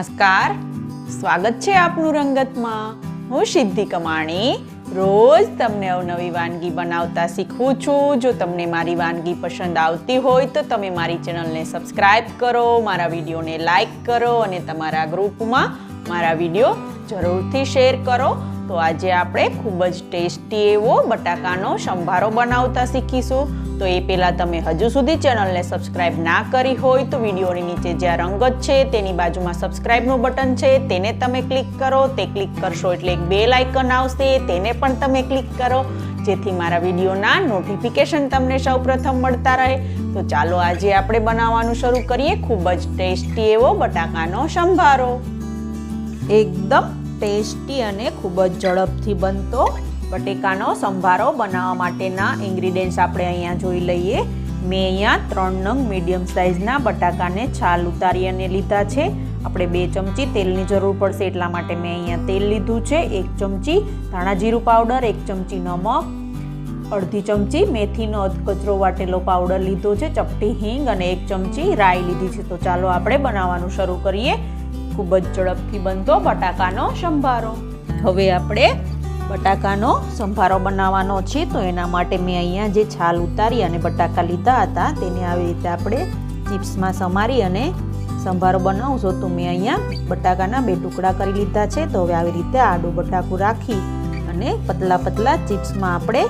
નમસ્કાર, સ્વાગત છે આપનું રંગતમાં। હું સિદ્ધિ કમાણી રોજ તમને અવનવી વાનગી બનાવતા શીખવું છું। જો તમને મારી વાનગી પસંદ આવતી હોય તો તમે મારી ચેનલને સબસ્ક્રાઇબ કરો, મારા વિડીયોને લાઈક કરો અને તમારા ગ્રુપમાં મારા વિડીયો જરૂરથી શેર કરો। તો આજે આપણે ખૂબ જ ટેસ્ટી એવો બટાકાનો સંભારો બનાવતા શીખીશું। તો એ પહેલાં તમે હજુ સુધી ચેનલને સબસ્ક્રાઇબ ના કરી હોય તો વિડીયોની નીચે જ્યાં રંગત છે તેની બાજુમાં સબસ્ક્રાઇબનું બટન છે તેને તમે ક્લિક કરો। તે ક્લિક કરશો એટલે એક બેલ આઇકન આવશે, તેને પણ તમે ક્લિક કરો જેથી મારા વિડીયોના નોટિફિકેશન તમને સૌપ્રથમ મળતા રહે। તો ચાલો આજે આપણે બનાવવાનું શરૂ કરીએ ખૂબ જ ટેસ્ટી એવો બટાકાનો સંભારો। એકદમ ટેસ્ટી અને ખૂબ જ ઝડપથી બનતો બટેકાનો સંભારો બનાવવા માટેના ઇન્ગ્રીડિયન્ટ્સ આપણે અહીંયા જોઈ લઈએ। મેં અહીંયા 3 નંગ મીડિયમ સાઇઝના બટાકાને છાલ ઉતારી અને લીધા છે। આપણે 2 ચમચી તેલની જરૂર પડશે એટલા માટે મેં અહીંયા તેલ લીધું છે। 1 ચમચી ધાણા જીરું પાવડર, 1 ચમચી નમક, અડધી ચમચી મેથીનો અધકચરો વાટેલો પાવડર લીધો છે, ચપટી હિંગ અને 1 ચમચી રાઈ લીધી છે। તો ચાલો આપણે બનાવવાનું શરૂ કરીએ ખૂબ જ ઝડપથી બનતો બટાકાનો સંભારો। હવે આપણે બટાકાનો સંભારો બનાવવાનો છે તો એના માટે મેં અહીંયા જે છાલ ઉતારી અને બટાકા લીધા હતા તેને આવી રીતે આપણે ચિપ્સમાં સમારી અને સંભારો બનાવશો। તો મેં અહીંયા બટાકાના 2 ટુકડા કરી લીધા છે। તો હવે આવી રીતે આડું બટાકું રાખી અને પતલા પતલા ચિપ્સમાં આપણે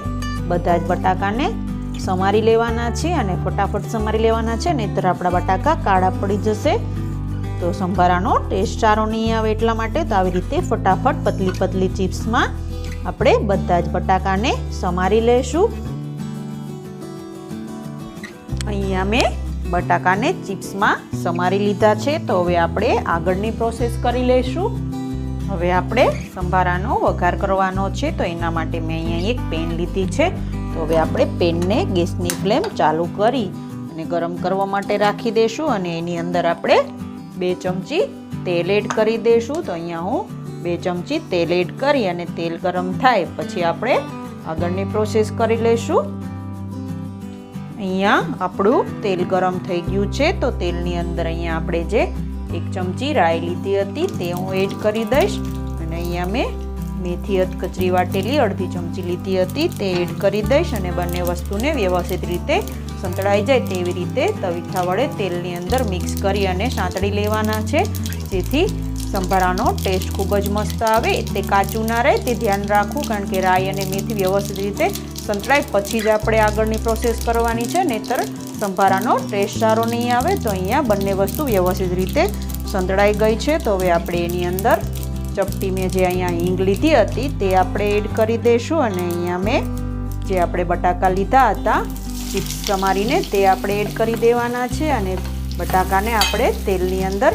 બધા જ બટાકાને સમારી લેવાના છે અને ફટાફટ સમારી લેવાના છે, નહીંતર આપણા બટાકા કાળા પડી જશે તો સંભારાનો ટેસ્ટ સારો નહીં આવે। એટલા માટે તો આવી રીતે ફટાફટ પતલી પતલી ચિપ્સમાં આપણે બધા જ બટાકાને સમારી લેશું। અહીંયા મેં બટાકાને ચિપ્સમાં સમારી લીધા છે। તો હવે આપણે આગળની પ્રોસેસ કરી લઈશું। હવે આપણે સંભારાનો વઘાર કરવાનો છે તો એના માટે મેં અહીંયા એક પેન લીધી છે। તો હવે આપણે પેનને ગેસની ફ્લેમ ચાલુ કરી અને ગરમ કરવા માટે રાખી દઈશું અને એની અંદર આપણે 2 ચમચી તેલ એડ કરી દઈશું। તો અહીંયા હું 2 ચમચી તેલ એડ કરી અને તેલ ગરમ થાય પછી આપણે આગળની પ્રોસેસ કરી લઈશું। અહીંયા આપણું તેલ ગરમ થઈ ગયું છે તો તેલની અંદર અહીંયા આપણે જે 1 ચમચી રાઈ લીધી હતી તે હું એડ કરી દઈશ અને અહીંયા મેં મેથી અધકચરી વાટેલી અડધી ચમચી લીધી હતી તે એડ કરી દઈશ અને બંને વસ્તુને વ્યવસ્થિત રીતે સંતળાઈ જાય તેવી રીતે તવીથા વડે તેલની અંદર મિક્સ કરી અને સાંતળી લેવાના છે જેથી સંભારાનો ટેસ્ટ ખૂબ જ મસ્ત આવે। તે કાચું ના રહે તે ધ્યાન રાખવું, કારણ કે રાઈ અને મેથી વ્યવસ્થિત રીતે સંતળાય પછી જ આપણે આગળની પ્રોસેસ કરવાની છે, નહીંતર સંભારાનો ટેસ્ટ સારો નહીં આવે। તો અહીંયા બંને વસ્તુ વ્યવસ્થિત રીતે સંતળાઈ ગઈ છે। તો હવે આપણે એની અંદર ચપટી મેં જે અહીંયા હિંગ લીધી હતી તે આપણે એડ કરી દઈશું અને અહીંયા મેં જે આપણે બટાકા લીધા હતા ચિપ્સ સમારીને તે આપણે એડ કરી દેવાના છે અને બટાકાને આપણે તેલની અંદર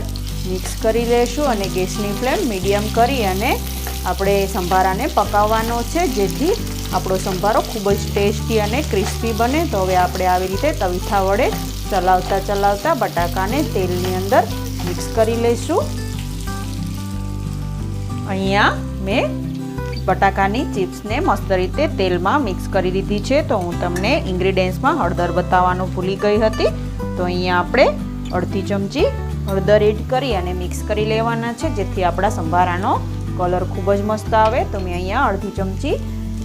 મિક્સ કરી લઈશું અને ગેસની ફ્લેમ મીડિયમ કરી અને આપણે સંભારાને પકાવવાનો છે જેથી આપણો સંભારો ખૂબ જ ટેસ્ટી અને ક્રિસ્પી બને। તો હવે આપણે આવી રીતે તવીથા વડે ચલાવતા બટાકાને તેલની અંદર મિક્સ કરી લઈશું। અહીંયા મેં બટાકાની ચિપ્સને મસ્ત રીતે તેલમાં મિક્સ કરી દીધી છે। તો હું તમને ઇન્ગ્રીડિયન્ટ્સમાં હળદર બતાવવાનું ભૂલી ગઈ હતી। તો અહીંયા આપણે અડધી ચમચી હળદર એડ કરી અને મિક્સ કરી લેવાના છે જેથી આપણા સંભારાનો કલર ખૂબ જ મસ્ત આવે। તો મેં અહીંયા અડધી ચમચી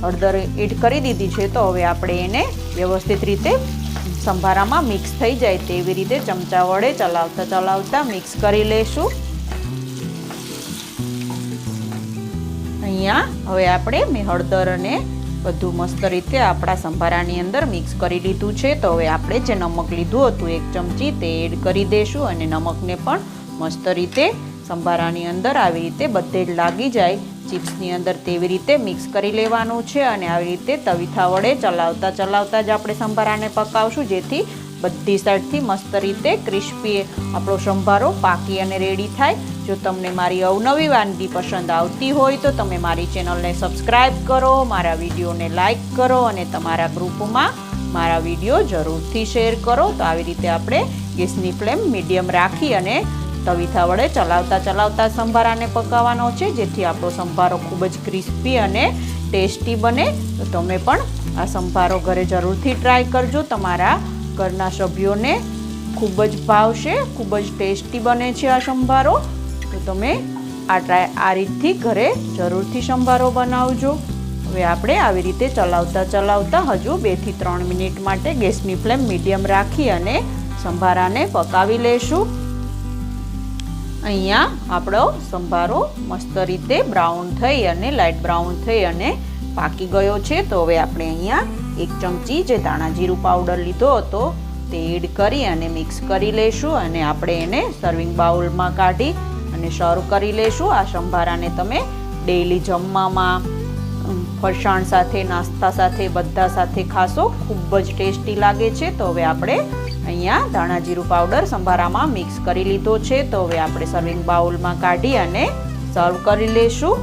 હળદર એડ કરી દીધી છે। તો હવે આપણે એને વ્યવસ્થિત રીતે સંભારામાં મિક્સ થઈ જાય તેવી રીતે ચમચા વડે ચલાવતા મિક્સ કરી લઈશું। અહીંયા હવે આપણે મેં હળદર અને બધું મસ્ત રીતે આપણા સંભારાની અંદર મિક્સ કરી લીધું છે। તો હવે આપણે જે નમક લીધું હતું 1 ચમચી તે એડ કરી દઈશું અને નમકને પણ મસ્ત રીતે સંભારાની અંદર આવી રીતે બધે જ લાગી જાય ચિપ્સની અંદર તેવી રીતે મિક્સ કરી લેવાનું છે અને આવી રીતે તવીથા વડે ચલાવતા જ આપણે સંભારાને પકાવશું જેથી બધી સાઈડથી મસ્ત રીતે ક્રિસ્પી આપણો સંભારો પાકી અને રેડી થાય। જો તમને મારી અવનવી વાનગી પસંદ આવતી હોય તો તમે મારી ચેનલને સબસ્ક્રાઇબ કરો, મારા વિડીયોને લાઈક કરો અને તમારા ગ્રુપમાં મારા વિડીયો જરૂરથી શેર કરો। તો આવી રીતે આપણે ગેસની ફ્લેમ મીડિયમ રાખી અને તવીથા વડે ચલાવતા સંભારાને પકાવવાનો છે જેથી આપણો સંભારો ખૂબ જ ક્રિસ્પી અને ટેસ્ટી બને। તો તમે પણ આ સંભારો ઘરે જરૂરથી ટ્રાય કરજો, તમારા ઘરના સભ્યોને ખૂબ જ ભાવશે, ખૂબ જ ટેસ્ટી બને છે આ સંભારો। તો તમે આ રીતથી ઘરે જરૂરથી સંભારો બનાવજો. હવે આપણે આવી રીતે ચલાવતા હજુ 2 થી 3 મિનિટ માટે ગેસની ફ્લેમ મીડિયમ રાખી અને સંભારાને પકાવી લેશું. અહીંયા આપણો સંભારો મસ્ત રીતે બ્રાઉન થઈ અને લાઇટ બ્રાઉન થઈ અને પાકી ગયો છે. તો હવે આપણે અહીંયા 1 ચમચી જે ધાણા જીરું પાવડર લીધો હતો તે એડ કરી અને મિક્સ કરી લેશું અને આપણે એને સર્વિંગ બાઉલમાં કાઢી અને સર્વ કરી લેશું. આ સંભારાને તમે ડેઈલી જમવામાં, ફરસાણ સાથે, નાસ્તા સાથે, બધા સાથે ખાશો. ખૂબ જ ટેસ્ટી લાગે છે. તો હવે આપણે અહીંયા ધાણા જીરું પાવડર સંભારામાં મિક્સ કરી લીધો છે. તો હવે આપણે સર્વિંગ બાઉલમાં કાઢી અને સર્વ કરી લેશું.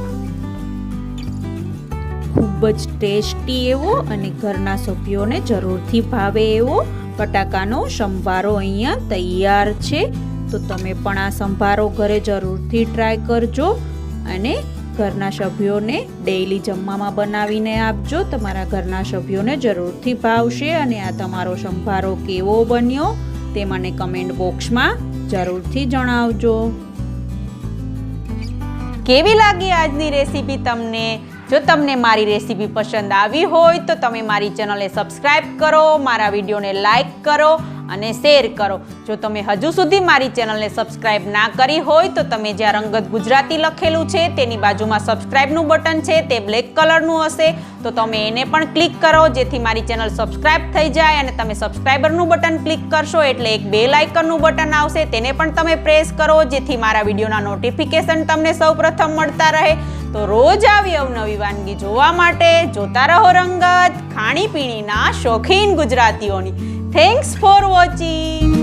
ખૂબ જ ટેસ્ટી એવો અને ઘરના સભ્યોને જરૂરથી ભાવે એવો બટાકાનો સંભારો અહીંયા તૈયાર છે. તો તમે પણ આ સંભારો ઘરે જરૂરથી ટ્રાય કરજો અને ઘરના સભ્યોને ડેઈલી જમવામાં બનાવીને આપજો. તમારા ઘરના સભ્યોને જરૂરથી ભાવશે. અને આ તમારો સંભારો કેવો બન્યો તે મને કમેન્ટ બોક્સમાં જરૂરથી જણાવજો. કેવી લાગી આજની રેસીપી તમને? જો તમને મારી રેસીપી પસંદ આવી હોય તો તમે મારી ચેનલને સબસ્ક્રાઇબ કરો, મારા વિડીયોને લાઈક કરો અને શેર કરો. જો તમે હજુ સુધી મારી ચેનલને સબસ્ક્રાઇબ ના કરી હોય તો તમે જ્યાં રંગત ગુજરાતી લખેલું છે તેની બાજુમાં સબસ્ક્રાઇબનું બટન છે તે બ્લેક કલરનું હશે તો તમે એને પણ ક્લિક કરો, જેથી મારી ચેનલ સબસ્ક્રાઇબ થઈ જાય. અને તમે સબસ્ક્રાઇબરનું બટન ક્લિક કરશો એટલે એક બેલ આઇકનનું બટન આવશે, તેને પણ તમે પ્રેસ કરો, જેથી મારા વિડીયોના નોટિફિકેશન તમને સૌપ્રથમ મળતા રહે. તો રોજ આવી અવનવી વાનગી જોવા માટે જોતા રહો રંગત, ખાણીપીણીના શોખીન ગુજરાતીઓની. Thanks for watching.